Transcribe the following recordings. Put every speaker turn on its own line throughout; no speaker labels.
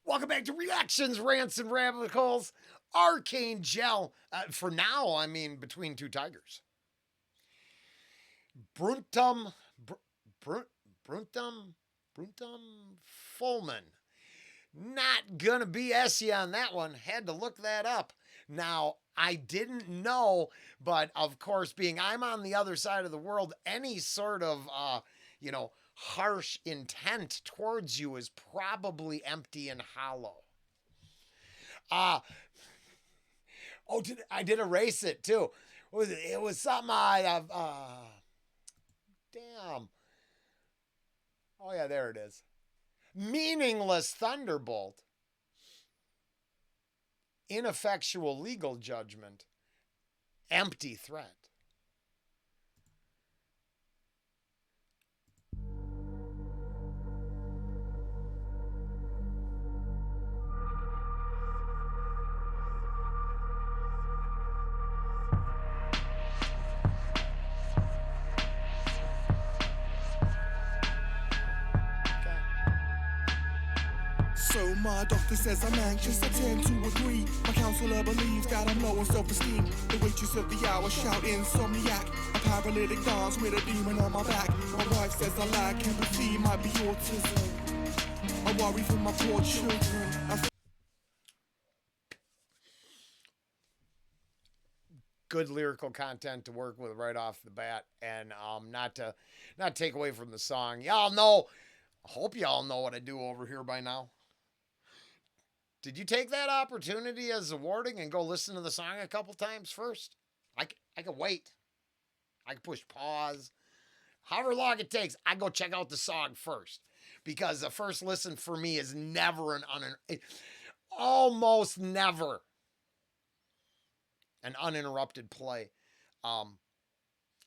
Welcome back to Reactions, Rants, and Radicals. Arcane Gel. For now, I mean, between two tigers. Brutum. Br- Brutum. Brutum. Fulmen. Not gonna BS you on that one. Had to look that up. Now, I didn't know, but of course, being I'm on the other side of the world, any sort of, harsh intent towards you is probably empty and hollow. Uh, I did erase it too. It was something damn. Oh, yeah, there it is. Meaningless thunderbolt, ineffectual legal judgment, empty threat.
So my doctor says I'm anxious, I tend to agree. My counselor believes that I'm low on self-esteem. The waitress of the hour shout insomniac. A paralytic dance with a demon on my back. My wife says I lack empathy, might be autism. I worry for my poor children.
Good lyrical content to work with right off the bat, and not take away from the song. Y'all know. I hope y'all know what I do over here by now. Did you take that opportunity as a warning and go listen to the song a couple times first? I can wait. I can push pause. However long it takes, I go check out the song first. Because the first listen for me is never almost never an uninterrupted play. Um,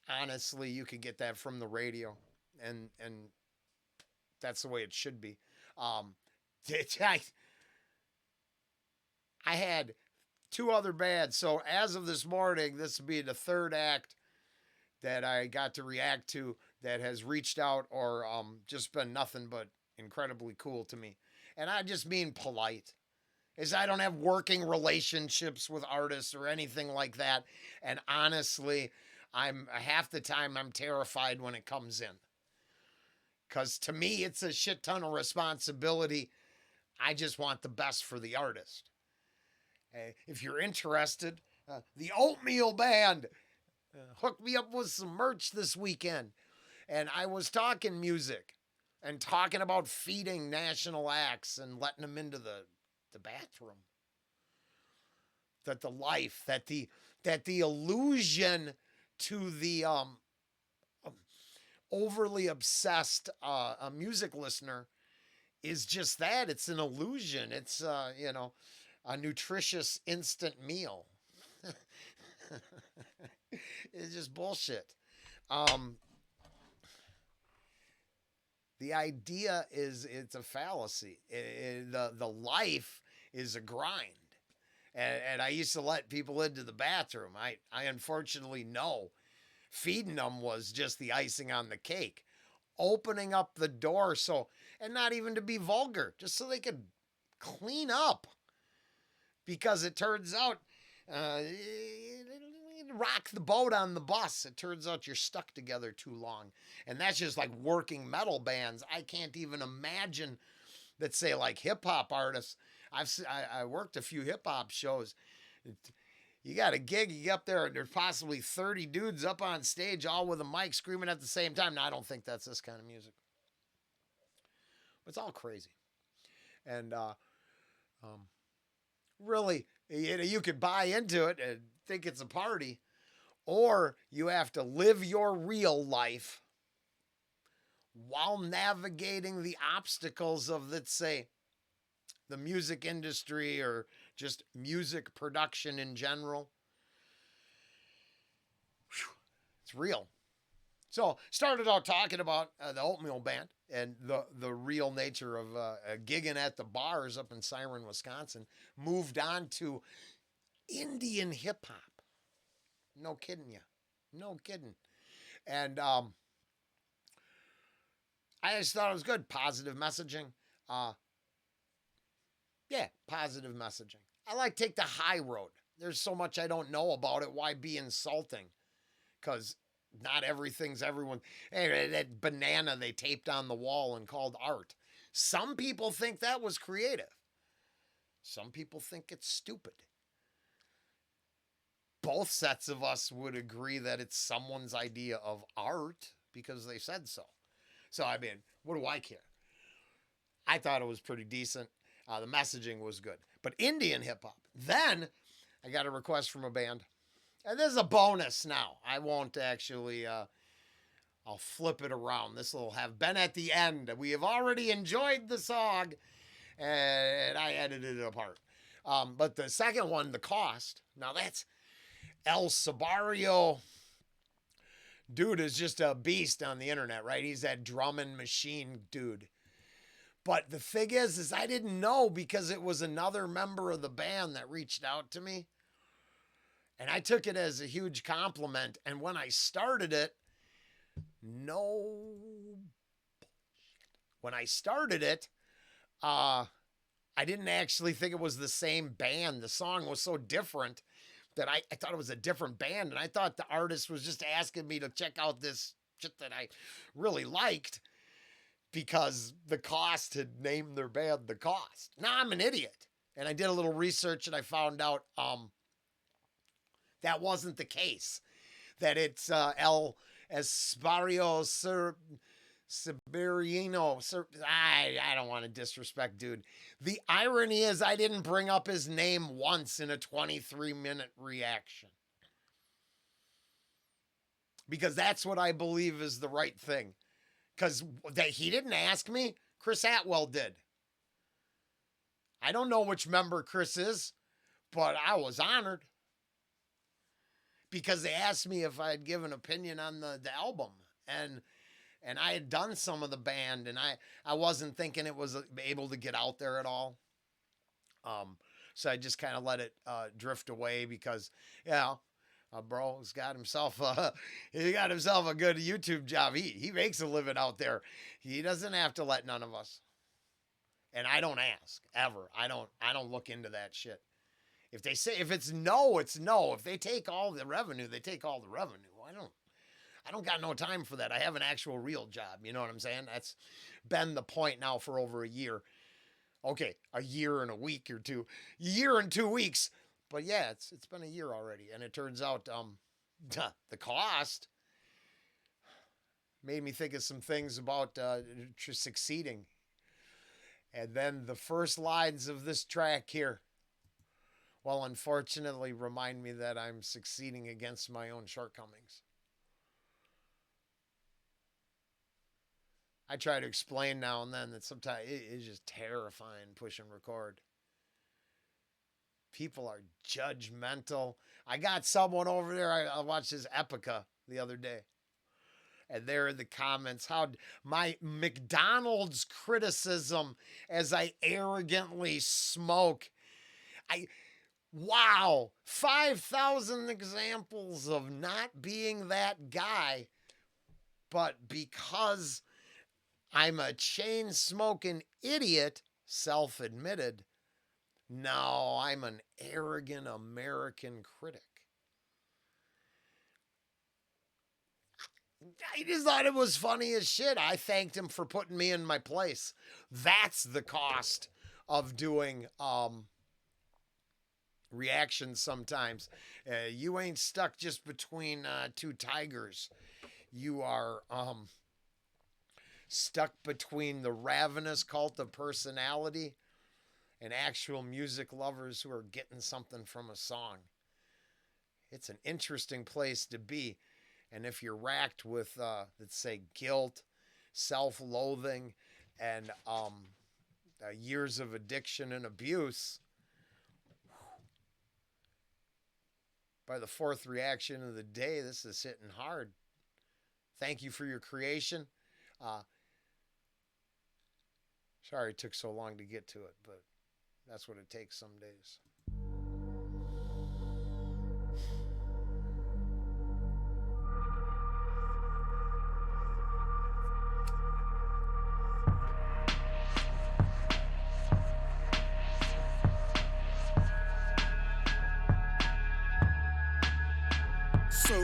Honestly, you could get that from the radio, and that's the way it should be. Um, I had two other bands. So as of this morning, this will be the third act that I got to react to that has reached out or just been nothing but incredibly cool to me. And I just mean polite. Is I don't have working relationships with artists or anything like that. And honestly, I'm half the time I'm terrified when it comes in. Cause to me it's a shit ton of responsibility. I just want the best for the artist. If you're interested, the Oatmeal Band hooked me up with some merch this weekend. And I was talking music and talking about feeding national acts and letting them into the bathroom. That the life, that the illusion to the overly obsessed music listener is just that. It's an illusion. It's a nutritious instant meal. It's just bullshit. Um, the idea is it's a fallacy. The life is a grind. And I used to let people into the bathroom. I unfortunately know feeding them was just the icing on the cake. Opening up the door and not even to be vulgar, just so they could clean up. Because it turns out, uh, rock the boat on the bus. It turns out you're stuck together too long. And that's just like working metal bands. I can't even imagine that, say, like hip hop artists. I worked a few hip hop shows. You got a gig, you get up there, and there's possibly 30 dudes up on stage, all with a mic screaming at the same time. Now, I don't think that's this kind of music. It's all crazy. And really, you could buy into it and think it's a party, or you have to live your real life while navigating the obstacles of, let's say, the music industry or just music production in general. Whew, it's real. So started out talking about the Oatmeal Band and the real nature of gigging at the bars up in Siren, Wisconsin. Moved on to Indian hip hop. No kidding you. No kidding. And I just thought it was good. Positive messaging. positive messaging. I like take the high road. There's so much I don't know about it. Why be insulting? Because not everything's everyone. Hey, that banana they taped on the wall and called art. Some people think that was creative. Some people think it's stupid. Both sets of us would agree that it's someone's idea of art because they said so. So, I mean, what do I care? I thought it was pretty decent. The messaging was good. But Indian hip hop. Then I got a request from a band. And this is a bonus now. I won't actually, I'll flip it around. This will have been at the end. We have already enjoyed the song, and I edited it apart. But the second one, The Cost, now that's El Sabario. Dude is just a beast on the internet, right? He's that drumming machine dude. But the thing is I didn't know because it was another member of the band that reached out to me. And I took it as a huge compliment. And when I started it, when I started it, I didn't actually think it was the same band. The song was so different that I thought it was a different band. And I thought the artist was just asking me to check out this shit that I really liked because The Cost had named their band The Cost. Now I'm an idiot. And I did a little research and I found out that wasn't the case. That it's El Espario Siberiano. I don't want to disrespect, dude. The irony is I didn't bring up his name once in a 23-minute reaction. Because that's what I believe is the right thing. Because he didn't ask me. Chris Atwell did. I don't know which member Chris is, but I was honored. Because they asked me if I had given an opinion on the album. And I had done some of the band, and I wasn't thinking it was able to get out there at all. So I just kind of let it drift away because, bro's got himself a good YouTube job. He makes a living out there. He doesn't have to let none of us. And I don't ask ever. I don't look into that shit. If they say if it's no, it's no. If they take all the revenue, they take all the revenue. I don't got no time for that. I have an actual real job. You know what I'm saying? That's been the point now for over a year. Okay, a year and a week or two. Year and 2 weeks. But yeah, it's been a year already. And it turns out the cost made me think of some things about succeeding. And then the first lines of this track here, well, unfortunately, remind me that I'm succeeding against my own shortcomings. I try to explain now and then that sometimes it is just terrifying pushing record. People are judgmental. I got someone over there, I watched his Epica the other day. And there in the comments, how my McDonald's criticism as I arrogantly smoke. Wow, 5,000 examples of not being that guy, but because I'm a chain smoking idiot, self-admitted, no, I'm an arrogant American critic. I just thought it was funny as shit. I thanked him for putting me in my place. That's the cost of doing reactions sometimes. You ain't stuck just between two tigers. You are stuck between the ravenous cult of personality and actual music lovers who are getting something from a song. It's an interesting place to be. And if you're racked with, let's say, guilt, self-loathing, and years of addiction and abuse, by the fourth reaction of the day, this is hitting hard. Thank you for your creation. Sorry it took so long to get to it, but that's what it takes some days.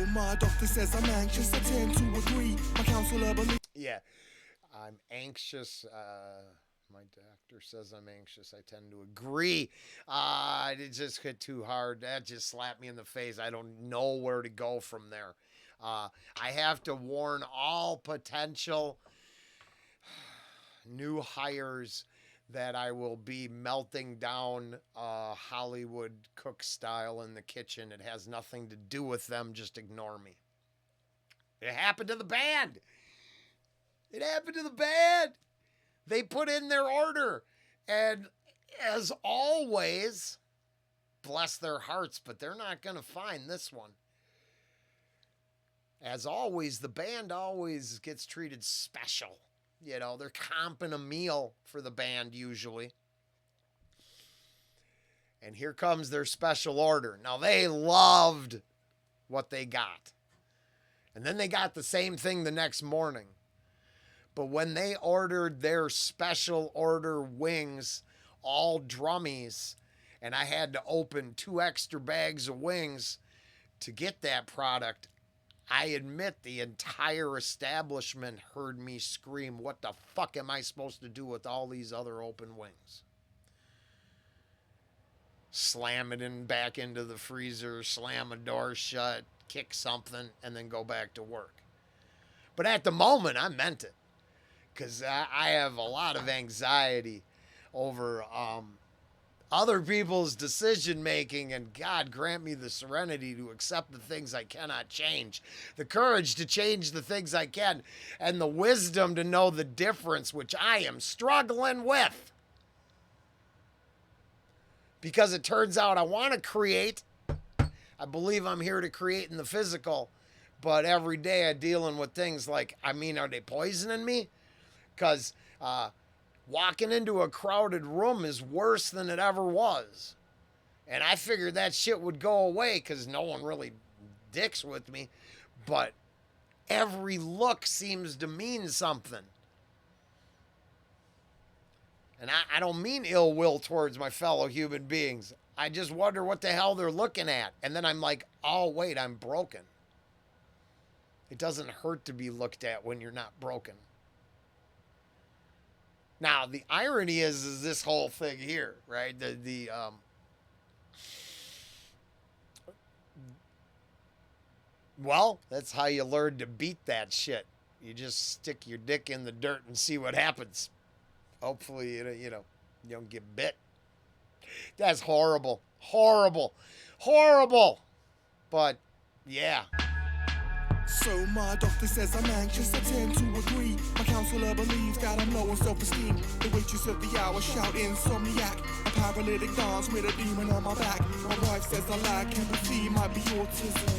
So my doctor says I'm anxious, I tend to agree. My counselor believes.
Yeah, I'm anxious. My doctor says I'm anxious. I tend to agree. It just hit too hard. That just slapped me in the face. I don't know where to go from there. I have to warn all potential new hires that I will be melting down Hollywood cook style in the kitchen. It has nothing to do with them. Just ignore me. It happened to the band. It happened to the band. They put in their order. And as always, bless their hearts, but they're not going to find this one. As always, the band always gets treated special. You know, they're comping a meal for the band usually. And here comes their special order. Now, they loved what they got. And then they got the same thing the next morning. But when they ordered their special order wings, all drummies, and I had to open 2 extra bags of wings to get that product, I admit the entire establishment heard me scream, what the fuck am I supposed to do with all these other open wings? Slam it in back into the freezer, slam a door shut, kick something, and then go back to work. But at the moment, I meant it. Because I have a lot of anxiety over other people's decision making, and God grant me the serenity to accept the things I cannot change, the courage to change the things I can, and the wisdom to know the difference, which I am struggling with. Because it turns out I want to create. I believe I'm here to create in the physical, but every day I'm dealing with things like, are they poisoning me? Because walking into a crowded room is worse than it ever was. And I figured that shit would go away because no one really dicks with me. But every look seems to mean something. And I don't mean ill will towards my fellow human beings. I just wonder what the hell they're looking at. And then I'm like, oh, wait, I'm broken. It doesn't hurt to be looked at when you're not broken. Now, the irony is this whole thing here, right? Well, that's how you learn to beat that shit. You just stick your dick in the dirt and see what happens. Hopefully, you don't get bit. That's horrible. Horrible. Horrible. But, yeah.
So my doctor says I'm anxious, I tend to agree. My counselor believes that I'm low on self-esteem. The waitress of the hour shout insomniac. A paralytic dance with a demon on my back. My wife says I lack empathy, might be autism.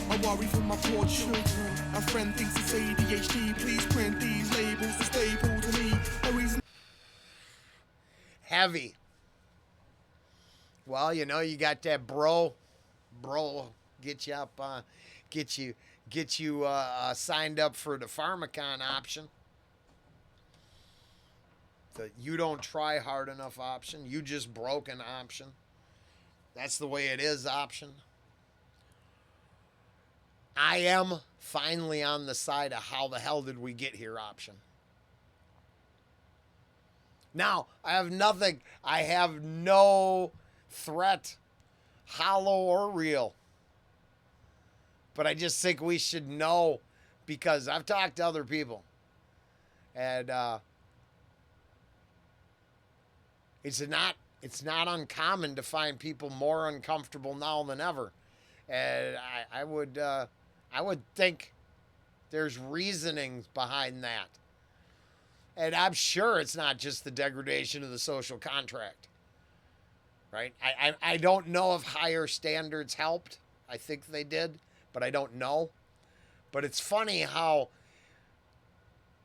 I worry for my poor children. A friend thinks it's ADHD. Please print these labels to staple to me. A reason.
Heavy. Well, you got that bro, get you up, get you signed up for the Pharmacon option. The you don't try hard enough option. You just broken option. That's the way it is option. I am finally on the side of how the hell did we get here option. Now, I have nothing. I have no threat, hollow or real. But I just think we should know, because I've talked to other people. And it's not uncommon to find people more uncomfortable now than ever. And I would think there's reasonings behind that. And I'm sure it's not just the degradation of the social contract. Right? I don't know if higher standards helped. I think they did, but I don't know. But it's funny how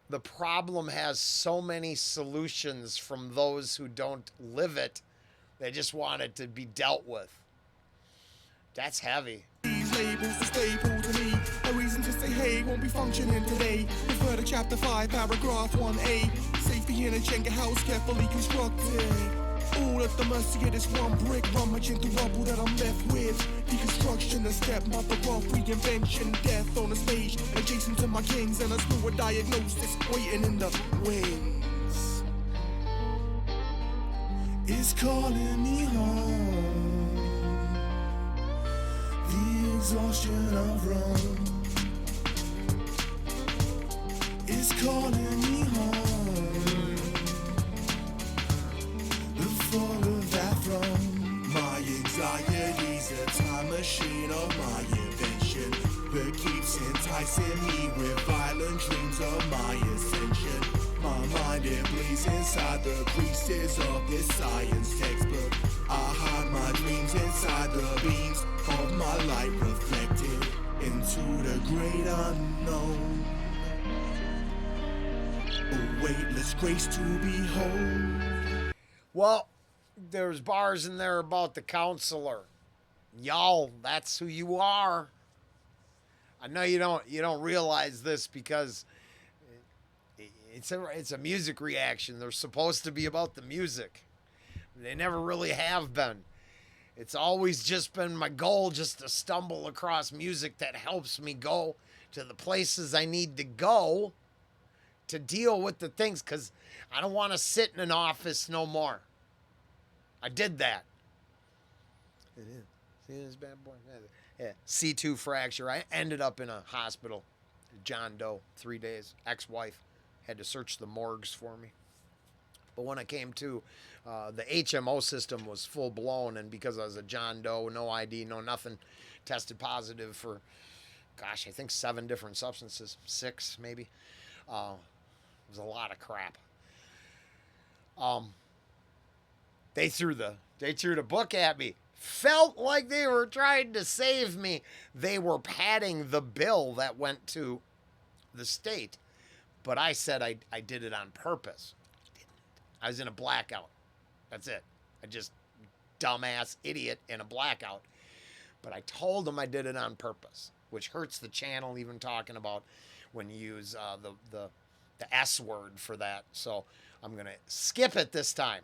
the problem has so many solutions from those who don't live it. They just want it to be dealt with. That's heavy.
These labels are staple to me. A reason to say hey won't be functioning today. Refer to chapter 5, paragraph 1a. Safety in a Jenga house carefully constructed. All the at the mercy of this one brick, rummaging through rubble that I'm left with. Deconstruction, a step, mother of reinvention, death on the stage, adjacent to my kings, and a slew of diagnosis waiting in the wings. It's calling me home. The exhaustion of Rome is calling me home. The fall of that throne. My anxiety's a time machine of my invention that keeps enticing me with violent dreams of my ascension. My mind, it bleeds inside the creases of this science textbook. I hide my dreams inside the beams of my light, reflected into the great unknown. A weightless grace to behold.
Well, there's bars in there about the counselor. Y'all, that's who you are. I know you don't realize this because it's a music reaction. They're supposed to be about the music. They never really have been. It's always just been my goal just to stumble across music that helps me go to the places I need to go to deal with the things, because I don't want to sit in an office no more. I did that. See this bad boy? Yeah. C2 fracture. I ended up in a hospital. John Doe, 3 days. Ex-wife had to search the morgues for me. But when I came to, the HMO system was full blown, and because I was a John Doe, no ID, no nothing, tested positive for, gosh, I think 7 different substances, 6 maybe. It was a lot of crap. They threw the book at me. Felt like they were trying to save me. They were padding the bill that went to the state. But I said I did it on purpose. I was in a blackout. That's it. I just dumbass idiot in a blackout. But I told them I did it on purpose, which hurts the channel even talking about when you use the S word for that. So I'm going to skip it this time.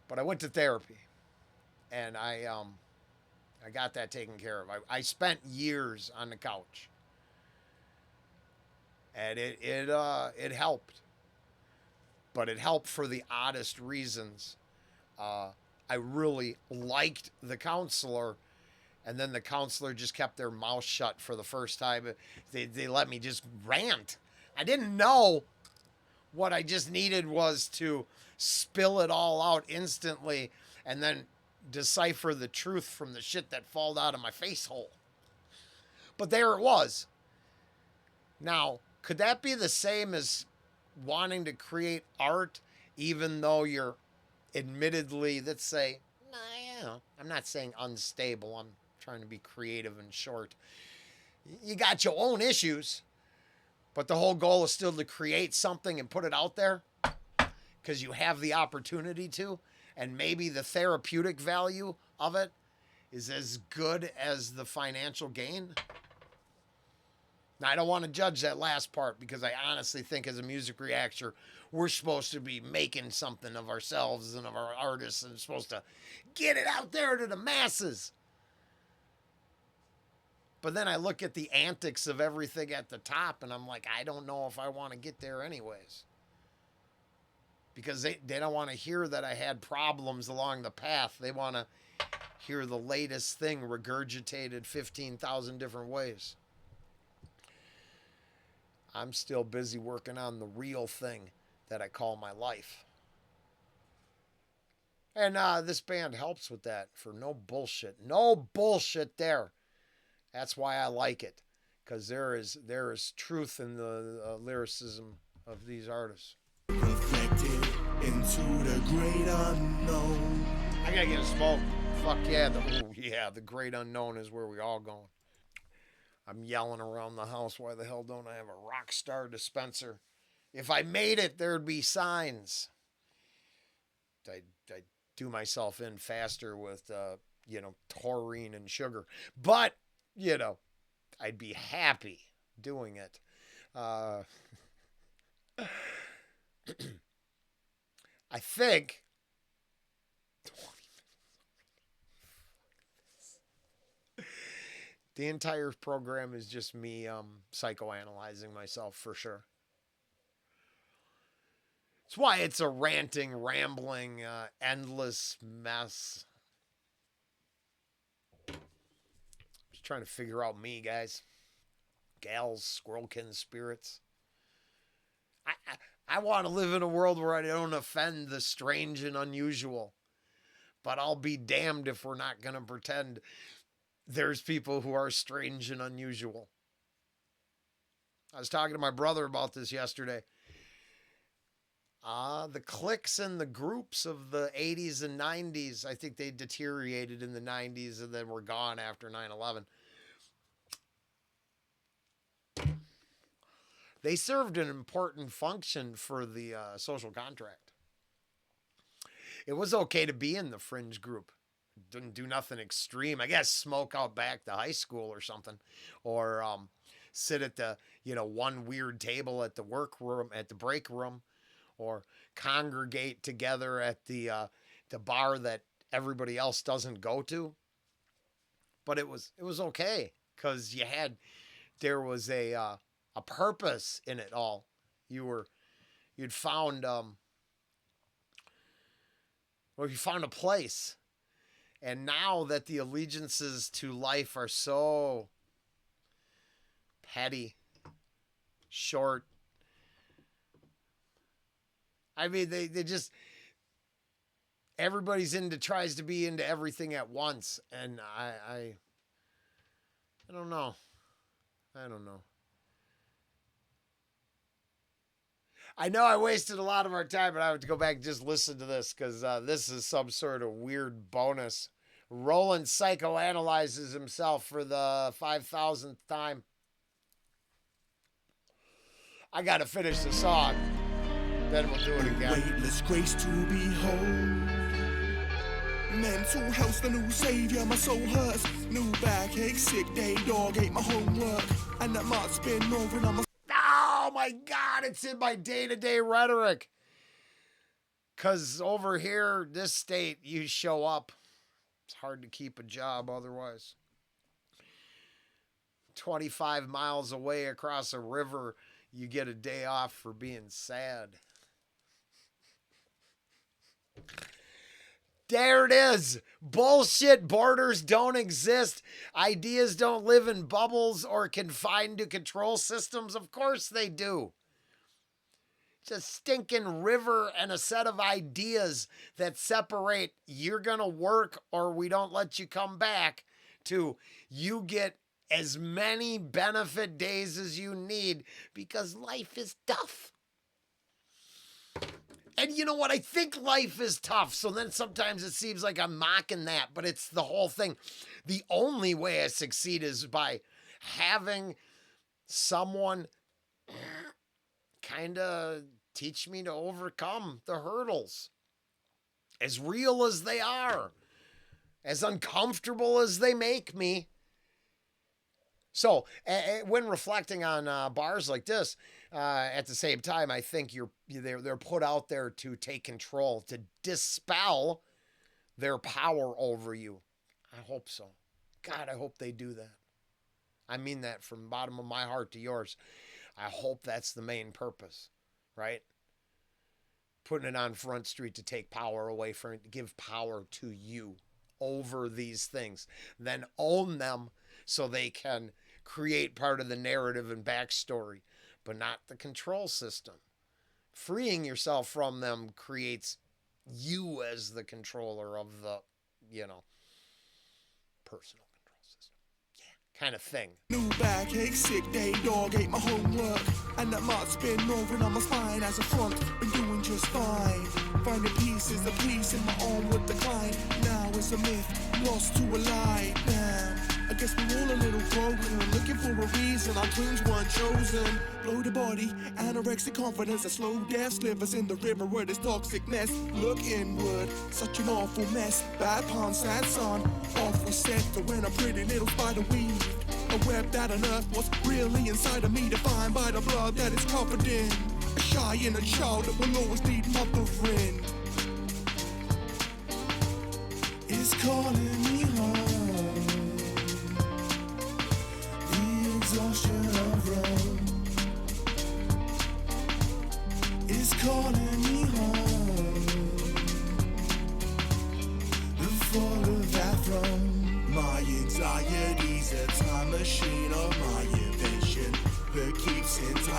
But I went to therapy, and I got that taken care of. I spent years on the couch, and it helped. But it helped for the oddest reasons. I really liked the counselor, and then the counselor just kept their mouth shut for the first time. They let me just rant. I didn't know. What I just needed was to spill it all out instantly and then decipher the truth from the shit that fall out of my face hole. But there it was. Now, could that be the same as wanting to create art, even though you're admittedly, let's say, I'm not saying unstable. I'm trying to be creative and short. You got your own issues, but the whole goal is still to create something and put it out there because you have the opportunity to, and maybe the therapeutic value of it is as good as the financial gain. Now, I don't want to judge that last part because I honestly think as a music reactor, we're supposed to be making something of ourselves and of our artists, and supposed to get it out there to the masses. But then I look at the antics of everything at the top, and I'm like, I don't know if I want to get there anyways. Because they don't want to hear that I had problems along the path. They want to hear the latest thing regurgitated 15,000 different ways. I'm still busy working on the real thing that I call my life. And this band helps with that for no bullshit. No bullshit there. That's why I like it, because there is truth in the lyricism of these artists.
Reflected into the great unknown.
I gotta get a smoke. Fuck yeah. The great unknown is where we all going. I'm yelling around the house, why the hell don't I have a Rockstar dispenser? If I made it, there'd be signs. I do myself in faster with, taurine and sugar. But, I'd be happy doing it. I think the entire program is just me psychoanalyzing myself for sure. That's why it's a ranting, rambling, endless mess. Just trying to figure out me, guys. Gals, squirrelkin spirits. I want to live in a world where I don't offend the strange and unusual. But I'll be damned if we're not going to pretend there's people who are strange and unusual. I was talking to my brother about this yesterday. The cliques and the groups of the 80s and 90s, I think they deteriorated in the 90s and then were gone after 9/11. They served an important function for the social contract. It was okay to be in the fringe group. Didn't do nothing extreme. I guess smoke out back to high school or something. Or sit at the, one weird table at the workroom, at the break room. Or congregate together at the bar that everybody else doesn't go to. But it was okay because there was a purpose in it all. You'd found you found a place. And now that the allegiances to life are so petty, short, I mean, they just, everybody's tries to be into everything at once. And I don't know. I don't know. I know I wasted a lot of our time, but I have to go back and just listen to this because this is some sort of weird bonus. Rollen psychoanalyzes himself for the 5,000th time. I got to finish the song. Then we'll do it again.
Weightless grace to behold. Mental health's the new savior, my soul hurts. New backache, sick day, dog ate my homework. And that mark's been moving on my...
Oh my God, it's in my day-to-day rhetoric. Because over here, this state, you show up. It's hard to keep a job otherwise. 25 miles away across a river, you get a day off for being sad. There it is. Bullshit borders don't exist. Ideas don't live in bubbles or confined to control systems. Of course they do. It's a stinking river and a set of ideas that separate you're going to work or we don't let you come back to you get as many benefit days as you need because life is tough. And you know what? I think life is tough. So then sometimes it seems like I'm mocking that, but it's the whole thing. The only way I succeed is by having someone kind of teach me to overcome the hurdles. As real as they are, as uncomfortable as they make me. So when reflecting on bars like this, at the same time, I think they're put out there to take control, to dispel their power over you. I hope so. God, I hope they do that. I mean that from the bottom of my heart to yours. I hope that's the main purpose, right? Putting it on Front Street to take power away from it, to give power to you over these things. Then own them so they can create part of the narrative and backstory, but not the control system. Freeing yourself from them creates you as the controller of the, personal control system. Yeah, kind of thing.
New backache, sick day, dog ate my homework. And that mark's been moving on my spine as a front. Been doing just fine. Finding pieces, the piece in my arm would decline. Now it's a myth, lost to a lie. Damn, I guess we're all a little broken. Looking for a reason, our dreams weren't chosen. Blow the body, anorexic confidence, a slow death slivers in the river where there's toxic mess. Look inward, such an awful mess. Bad pond, sad sun, off we set to when a pretty little spider weaved a web that unearthed what's really inside of me, defined by the blood that is covered in. A shy inner child that will always need mothering.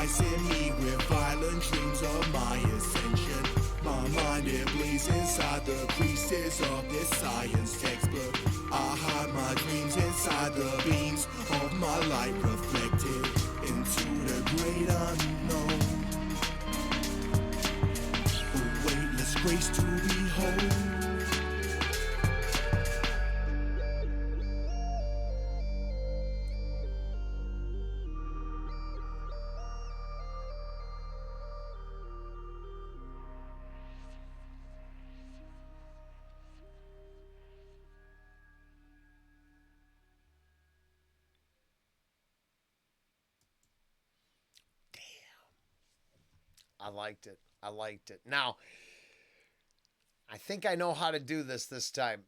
enticing me with violent dreams of my ascension. My mind it bleeds inside the creases of this science textbook. I hide my dreams inside the beams of my light reflected into the great unknown. A weightless grace to behold.
I liked it. I liked it. Now, I think I know how to do this time.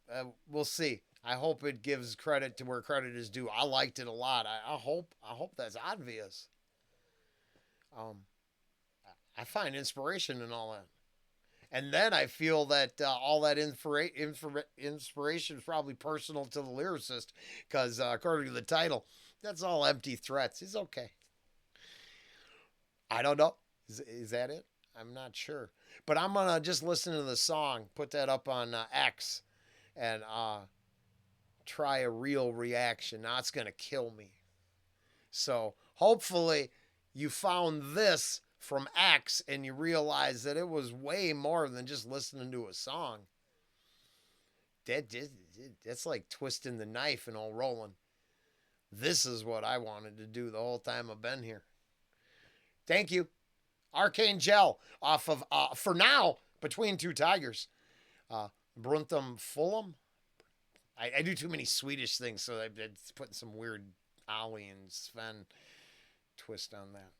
We'll see. I hope it gives credit to where credit is due. I liked it a lot. I hope that's obvious. Um, I find inspiration in all that. And then I feel that all that inspiration is probably personal to the lyricist because, according to the title, that's all empty threats. He's okay. I don't know. Is that it? I'm not sure. But I'm going to just listen to the song, put that up on X, and try a real reaction. Now it's going to kill me. So hopefully you found this from X and you realize that it was way more than just listening to a song. That's like twisting the knife and old Rollen. This is what I wanted to do the whole time I've been here. Thank you. Arcane Gel off of, for now, Between Two Tigers. Brutum Fulmen. I do too many Swedish things, so I'm putting some weird Ollie and Sven twist on that.